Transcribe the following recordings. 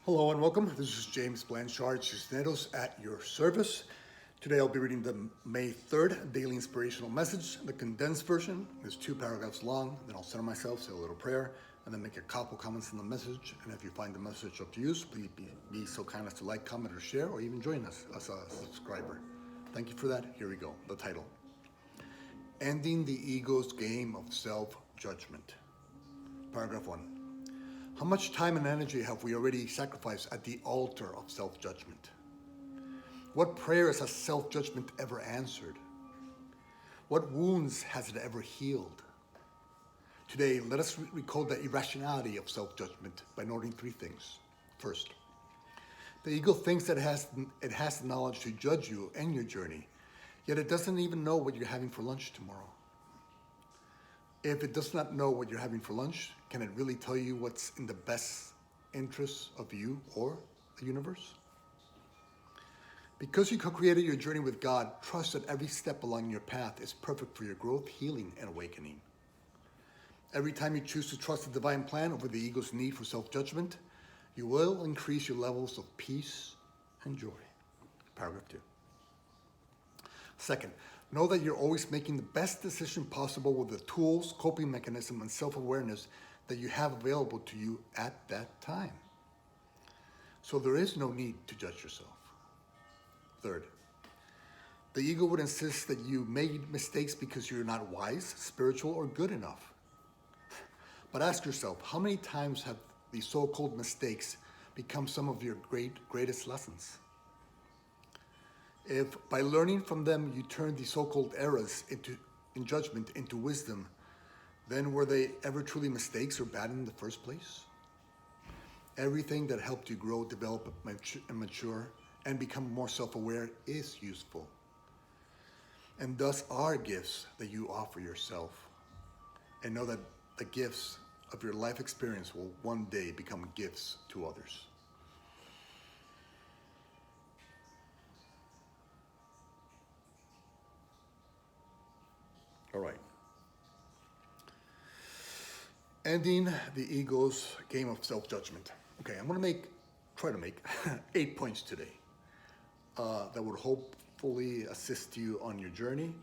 Hello and welcome. This is James Blanchard Cisneros at your service. Today I'll be reading the May 3rd Daily Inspirational Message, the condensed version. It's 2 paragraphs long. Then I'll center myself, say a little prayer, and then make a couple comments on the message. And if you find the message of use, please be so kind as to like, comment, or share, or even join us as a subscriber. Thank you for that. Here we go. The title: Ending the Ego's Game of Self-Judgment. Paragraph 1. How much time and energy have we already sacrificed at the altar of self-judgment? What prayers has self-judgment ever answered? What wounds has it ever healed? Today, let us recall the irrationality of self-judgment by noting 3 things. First, the ego thinks that it has the knowledge to judge you and your journey, yet it doesn't even know what you're having for lunch tomorrow. If it does not know what you're having for lunch, can it really tell you what's in the best interests of you or the universe? Because you co-created your journey with God, trust that every step along your path is perfect for your growth, healing, and awakening. Every time you choose to trust the divine plan over the ego's need for self-judgment, you will increase your levels of peace and joy. Paragraph 2. Second, know that you're always making the best decision possible with the tools, coping mechanism, and self-awareness that you have available to you at that time. So there is no need to judge yourself. Third, the ego would insist that you made mistakes because you're not wise, spiritual, or good enough. But ask yourself, how many times have these so-called mistakes become some of your greatest lessons? If by learning from them you turn the so-called errors in judgment into wisdom, then were they ever truly mistakes or bad in the first place? Everything that helped you grow, develop, and mature, and become more self-aware is useful. And thus are gifts that you offer yourself. And know that the gifts of your life experience will one day become gifts to others. All right. Ending the ego's game of self-judgment. Okay, I'm going to try to make 8 points today that would hopefully assist you on your journey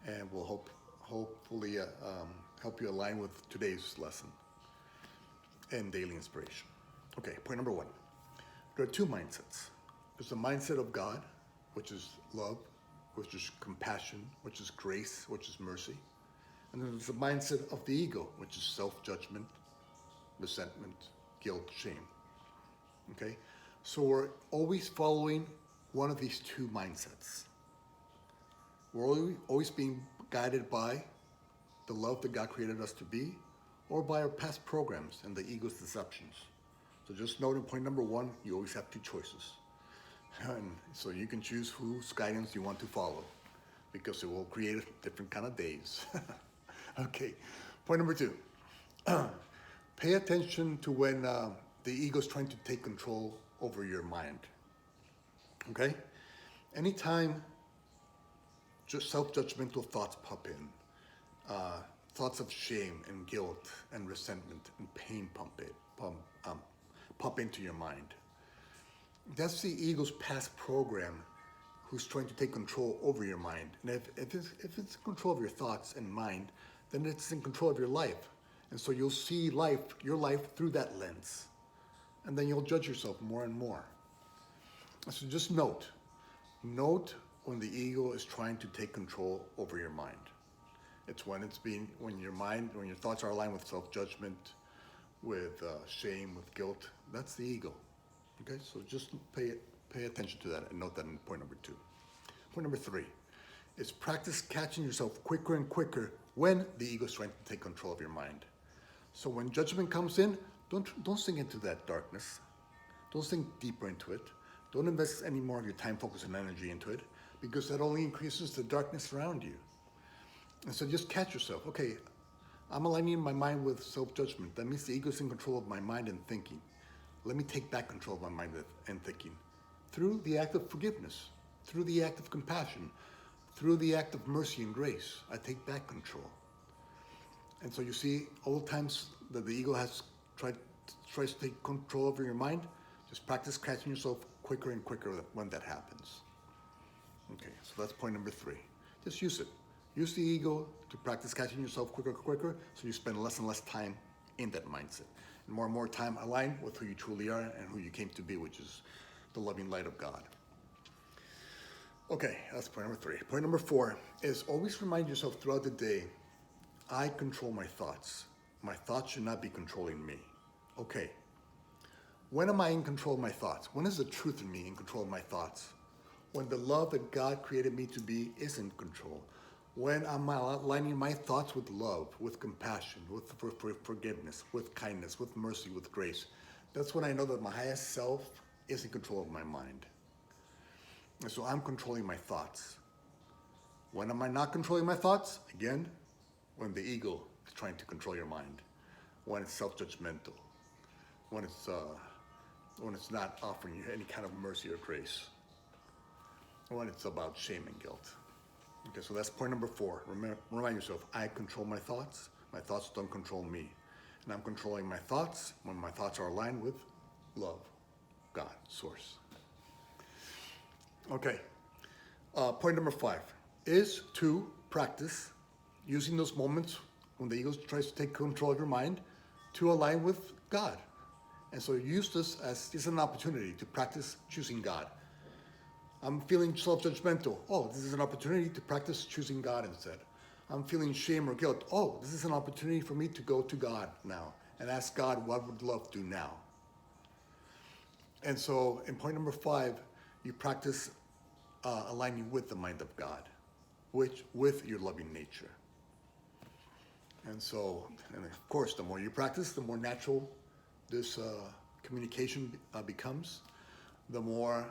and will hopefully help you align with today's lesson and daily inspiration. Okay, point number 1. There are 2 mindsets. There's the mindset of God, which is love, which is compassion, which is grace, which is mercy. And then there's the mindset of the ego, which is self-judgment, resentment, guilt, shame. Okay? So we're always following one of these 2 mindsets. We're always being guided by the love that God created us to be, or by our past programs and the ego's deceptions. So just note in point number 1, you always have 2 choices. And so you can choose whose guidance you want to follow, because it will create different kind of days. Okay, point number 2. Pay attention to when the ego is trying to take control over your mind. Okay? Anytime just self-judgmental thoughts pop in, thoughts of shame and guilt and resentment and pain pop into your mind, that's the ego's past program who's trying to take control over your mind. And if it's in control of your thoughts and mind, then it's in control of your life. And so you'll see your life through that lens. And then you'll judge yourself more and more. So just note when the ego is trying to take control over your mind. It's when your thoughts are aligned with self-judgment, with shame, with guilt. That's the ego. Okay, so just pay attention to that and note that in point number 2. Point number 3 is practice catching yourself quicker and quicker when the ego is trying to take control of your mind. So when judgment comes in, don't sink into that darkness. Don't sink deeper into it. Don't invest any more of your time, focus, and energy into it, because that only increases the darkness around you. And so just catch yourself. Okay, I'm aligning my mind with self-judgment. That means the ego is in control of my mind and thinking. Let me take back control of my mind and thinking through the act of forgiveness, through the act of compassion, through the act of mercy and grace. I take back control. And so you see, all the times that the ego tries to take control over your mind, Just practice catching yourself quicker and quicker when that happens. Okay, so that's point number 3. Just use it. Use the ego to practice catching yourself quicker, so you spend less and less time in that mindset. And more time aligned with who you truly are and who you came to be, which is the loving light of God. Okay, that's point number 3. Point number 4 is always remind yourself throughout the day, I control my thoughts. My thoughts should not be controlling me. Okay, when am I in control of my thoughts? When is the truth in me in control of my thoughts? When the love that God created me to be is in control. When I'm aligning my thoughts with love, with compassion, with forgiveness, with kindness, with mercy, with grace. That's when I know that my highest self is in control of my mind. And so I'm controlling my thoughts. When am I not controlling my thoughts? Again, when the ego is trying to control your mind. When it's self-judgmental. When it's not offering you any kind of mercy or grace. When it's about shame and guilt. Okay, so that's point number 4. Remind yourself, I control my thoughts. My thoughts don't control me. And I'm controlling my thoughts when my thoughts are aligned with love, God, source. Okay, point number 5 is to practice using those moments when the ego tries to take control of your mind to align with God. And so use this as just an opportunity to practice choosing God. I'm feeling self-judgmental. Oh, this is an opportunity to practice choosing God instead. I'm feeling shame or guilt. Oh, this is an opportunity for me to go to God now and ask God, what would love do now? And so in point number 5, you practice aligning with the mind of God, which with your loving nature. And so, and of course, the more you practice, the more natural this communication becomes, the more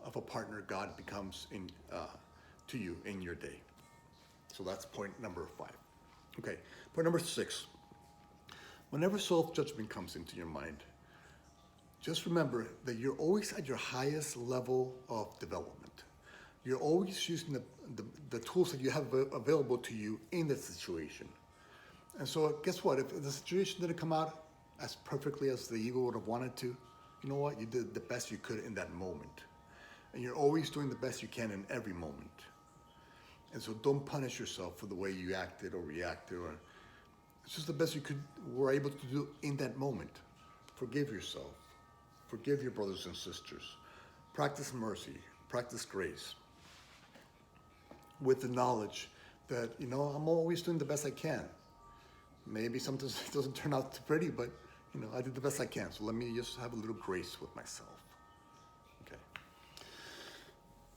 of a partner God becomes to you in your day. So that's point number 5. Okay, point number 6. Whenever self-judgment comes into your mind, just remember that you're always at your highest level of development. You're always using the tools that you have available to you in that situation. And so guess what? If the situation didn't come out as perfectly as the ego would have wanted to, you know what? You did the best you could in that moment. And you're always doing the best you can in every moment. And so don't punish yourself for the way you acted or reacted. Or it's just the best you were able to do in that moment. Forgive yourself. Forgive your brothers and sisters. Practice mercy. Practice grace. With the knowledge that, I'm always doing the best I can. Maybe sometimes it doesn't turn out too pretty, but, I did the best I can. So let me just have a little grace with myself. Okay.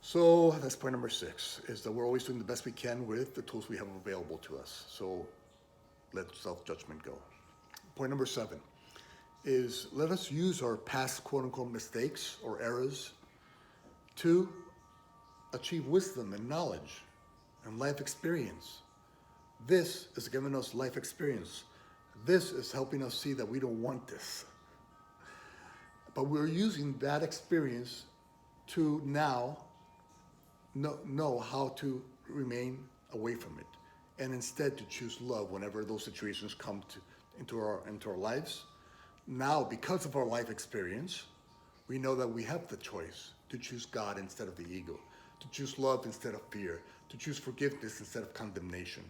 So that's point number 6, is that we're always doing the best we can with the tools we have available to us. So let self-judgment go. Point number 7 is let us use our past quote-unquote mistakes or errors to achieve wisdom and knowledge and life experience. This is giving us life experience. This is helping us see that we don't want this. But we're using that experience to now know how to remain away from it, and instead to choose love whenever those situations come into our lives. Now, because of our life experience, we know that we have the choice to choose God instead of the ego, to choose love instead of fear, to choose forgiveness instead of condemnation,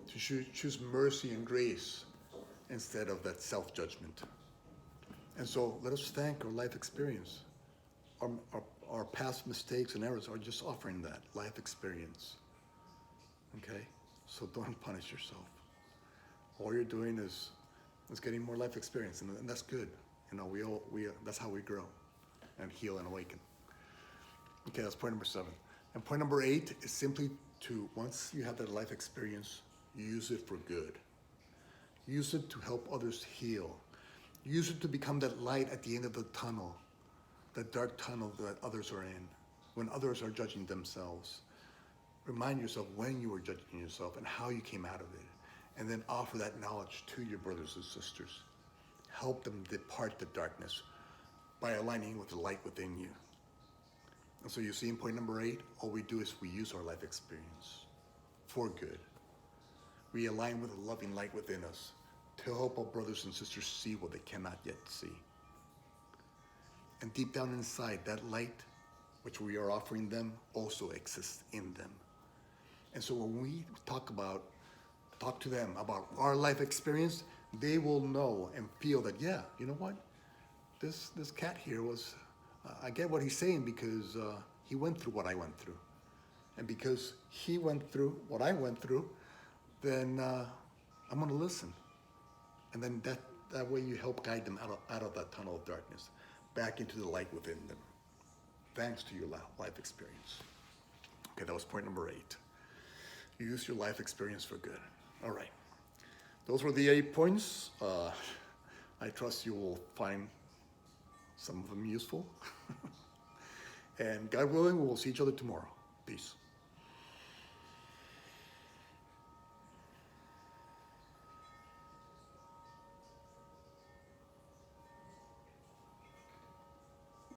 to choose mercy and grace instead of that self-judgment. And so let us thank our life experience. Our past mistakes and errors are just offering that life experience. Okay? So don't punish yourself. All you're doing is getting more life experience, and that's good. That's how we grow and heal and awaken. Okay, that's point number 7. And point number 8 is simply to, once you have that life experience, use it for good. Use it to help others heal. Use it to become that light at the end of the tunnel, that dark tunnel that others are in, when others are judging themselves. Remind yourself when you were judging yourself and how you came out of it, and then offer that knowledge to your brothers and sisters. Help them depart the darkness by aligning with the light within you. And so you see in point number 8, all we do is we use our life experience for good. We align with the loving light within us to help our brothers and sisters see what they cannot yet see. And deep down inside, that light which we are offering them also exists in them. And so when we talk to them about our life experience, they will know and feel that, yeah, you know what? This cat here was, I get what he's saying because he went through what I went through. And because he went through what I went through, then I'm going to listen. And then that way you help guide them out of that tunnel of darkness, back into the light within them, thanks to your life experience. Okay, that was point number 8. Use your life experience for good. All right. Those were the 8 points. I trust you will find some of them useful. And God willing, we will see each other tomorrow. Peace.